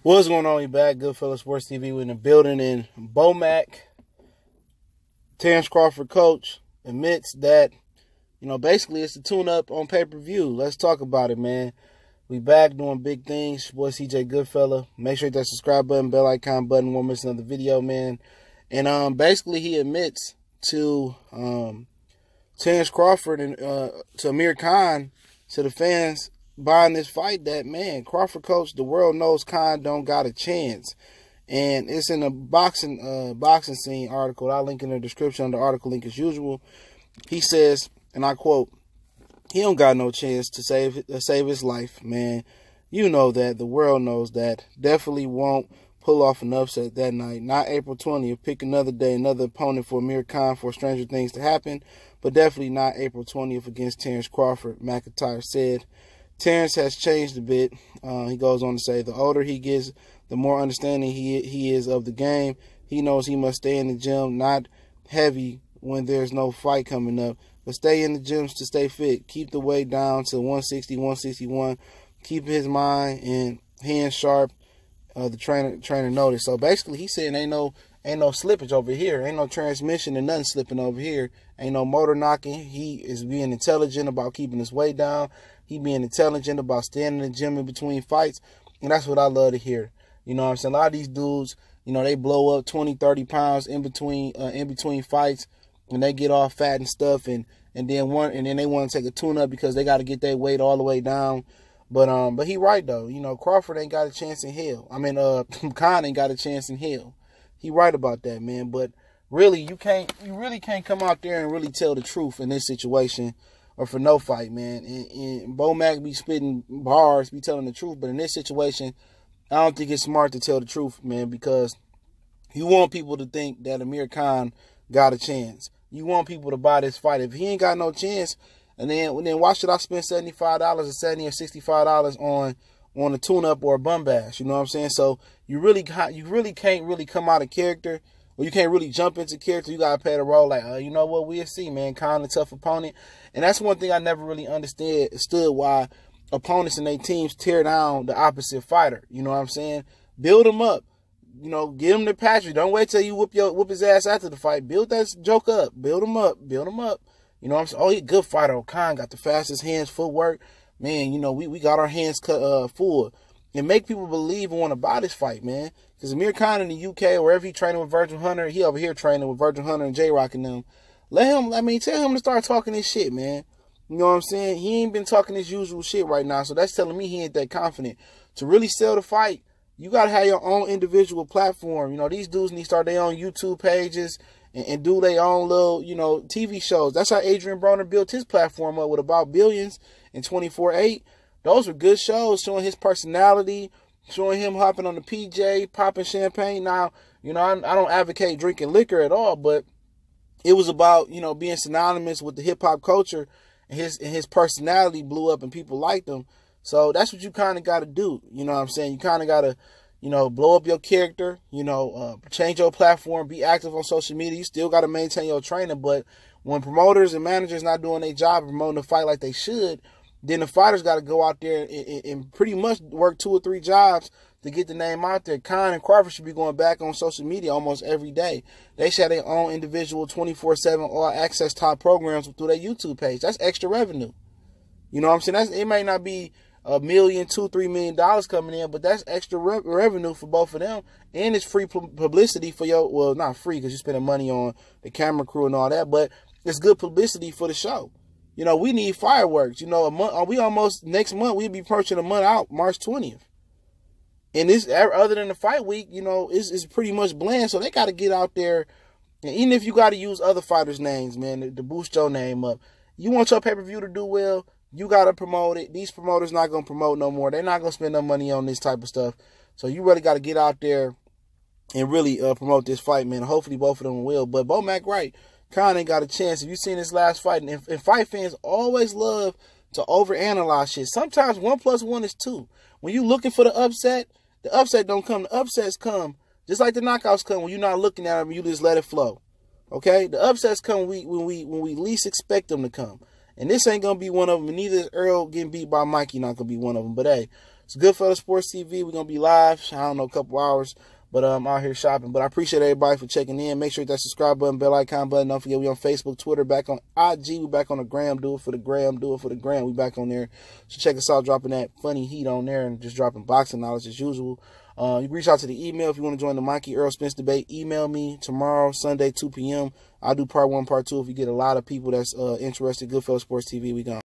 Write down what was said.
What's going on? We back. Goodfellas Sports TV. We're in the building, and Bomac, Terence Crawford coach, admits that, basically it's a tune-up on pay-per-view. Let's talk about it, man. We back doing big things. Boy, CJ Goodfella. Make sure you hit that subscribe button, bell icon button. Won't miss another video, man. And basically he admits to Terence Crawford and to Amir Khan, to the fans buying this fight, that, man, Crawford coach, the world knows Khan don't got a chance. And it's in a boxing scene article. I'll link in the description on the article link as usual. He says, and I quote, "He don't got no chance to save his life, man. You know that. The world knows that. Definitely won't pull off an upset that night. Not April 20th. Pick another day, another opponent for Amir Khan for stranger things to happen. But definitely not April 20th against Terence Crawford," McIntyre said. Terence has changed a bit. He goes on to say, the older he gets, the more understanding he is of the game. He knows he must stay in the gym, not heavy when there's no fight coming up, but stay in the gyms to stay fit. Keep the weight down to 160, 161. Keep his mind and hands sharp. The trainer noticed. So basically, he's saying ain't no slippage over here. Ain't no transmission and nothing slipping over here. Ain't no motor knocking. He is being intelligent about keeping his weight down. He being intelligent about staying in the gym in between fights. And that's what I love to hear. You know what I'm saying? A lot of these dudes, they blow up 20, 30 pounds in between fights, and they get all fat and stuff, and then they want to take a tune-up because they got to get their weight all the way down. But he right, though. Crawford ain't got a chance in hell. Khan ain't got a chance in hell. He right about that, man. But really, you really can't come out there and really tell the truth in this situation, or for no fight, man. And Bomac be spitting bars, be telling the truth. But in this situation, I don't think it's smart to tell the truth, man, because you want people to think that Amir Khan got a chance. You want people to buy this fight. If he ain't got no chance, and then why should I spend $75 or $70 or $65 on a tune-up or a bum bash? You know what I'm saying? So you really can't really come out of character, or you can't really jump into character. You gotta play the role like, you know what, we'll see, man. Khan a tough opponent, and that's one thing I never really understood why opponents and their teams tear down the opposite fighter. You know what I'm saying? Build them up. Get him the patch. Don't wait till you whoop his ass after the fight. Build that joke up. Build him up. Build him up. You know what I'm saying? Oh, he a good fighter. Khan got the fastest hands, footwork. Man, we got our hands cut full. And make people believe and want to buy this fight, man. Because Amir Khan in the UK, wherever he training with Virgil Hunter, he over here training with Virgil Hunter and J-Rock and them. Tell him to start talking this shit, man. You know what I'm saying? He ain't been talking his usual shit right now, so that's telling me he ain't that confident. To really sell the fight, you got to have your own individual platform. These dudes need to start their own YouTube pages and do their own little, TV shows. That's how Adrien Broner built his platform up with About Billions and 24/8. Those were good shows, showing his personality, showing him hopping on the PJ, popping champagne. Now, I don't advocate drinking liquor at all, but it was about, being synonymous with the hip-hop culture, and his personality blew up and people liked him. So that's what you kind of got to do. You know what I'm saying? You kind of got to, blow up your character, change your platform, be active on social media. You still got to maintain your training. But when promoters and managers not doing their job of promoting the fight like they should, then the fighters got to go out there and pretty much work 2 or 3 jobs to get the name out there. Khan and Crawford should be going back on social media almost every day. They should have their own individual 24/7 all-access top programs through their YouTube page. That's extra revenue. You know what I'm saying? It may not be $1 million, $2, $3 million coming in, but that's extra revenue for both of them, and it's free publicity for not free because you're spending money on the camera crew and all that, but it's good publicity for the show. We need fireworks. Next month we'll be approaching a month out, March 20th. And this, other than the fight week, it's pretty much bland. So they got to get out there, and even if you got to use other fighters' names, man, to boost your name up. You want your pay-per-view to do well, you got to promote it. These promoters not going to promote no more. They're not going to spend no money on this type of stuff. So you really got to get out there and really promote this fight, man. Hopefully both of them will. But Bomac right. Khan ain't got a chance. If you seen this last fight, and fight fans always love to overanalyze shit. Sometimes 1 + 1 is 2. When you looking for the upset don't come. The upsets come just like the knockouts come when you're not looking at them. You just let it flow. Okay, the upsets come when we least expect them to come. And this ain't going to be one of them. And neither is Earl getting beat by Mikey not going to be one of them. But, hey, It's Goodfellas Sports TV. We're going to be live, I don't know, a couple hours. But I'm out here shopping. But I appreciate everybody for checking in. Make sure you hit that subscribe button, bell icon button. Don't forget we on Facebook, Twitter, back on IG. We back on the gram. Do it for the gram. Do it for the gram. We back on there. So check us out, dropping that funny heat on there and just dropping boxing knowledge as usual. You can reach out to the email if you want to join the Mikey Earl Spence debate. Email me tomorrow, Sunday, 2 p.m. I'll do part 1, part 2. If you get a lot of people that's interested, Goodfellas Sports TV, we gone.